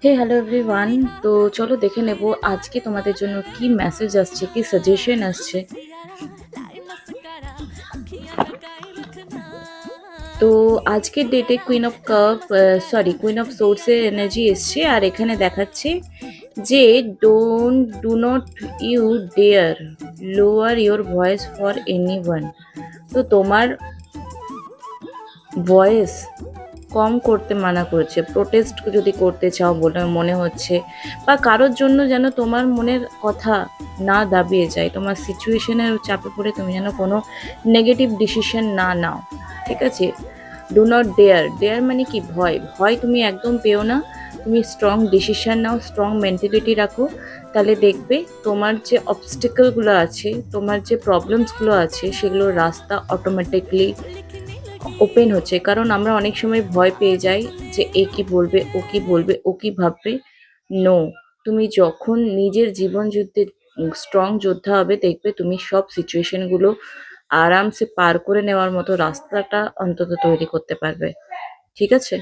হে hello everyone. তো চলো দেখে নেব আজকে তোমাদের জন্য কি মেসেজ আসছে, কি সাজেশন আসছে। তো আজকের ডেটে queen of cup queen of সোর্সের এনার্জি এসছে, আর এখানে দেখাচ্ছে যে do not you dare lower your voice for anyone. তো তোমার ভয়েস কম করতে মানা করেছে, প্রোটেস্ট যদি করতে চাও বলে মনে হচ্ছে, বা কারোর জন্য যেন তোমার মনের কথা না দাবিয়ে যায়, তোমার সিচুয়েশনের চাপে পড়ে তুমি যেন কোনো নেগেটিভ ডিসিশন না নাও। ঠিক আছে? ডু নট ডেয়ার, ডেয়ার মানে কি? ভয়। ভয় তুমি একদম পেও না, তুমি স্ট্রং ডিসিশন নাও, স্ট্রং মেন্টালিটি রাখো। তাহলে দেখবে তোমার যে অবস্টেকলগুলো আছে, তোমার যে প্রবলেমসগুলো আছে, সেগুলোর রাস্তা অটোমেটিকলি ওপেন হচ্ছে। কারণ আমরা অনেক সময় ভয় পেয়ে যাই যে এ কি বলবে, ও কি বলবে, ও কি ভাববে। নো, তুমি যখন নিজের জীবন যুদ্ধে স্ট্রং যোদ্ধা হবে, দেখবে তুমি সব সিচুয়েশনগুলো আরামসে পার করে নেওয়ার মতো রাস্তাটা অন্তত তৈরি করতে পারবে। ঠিক আছে?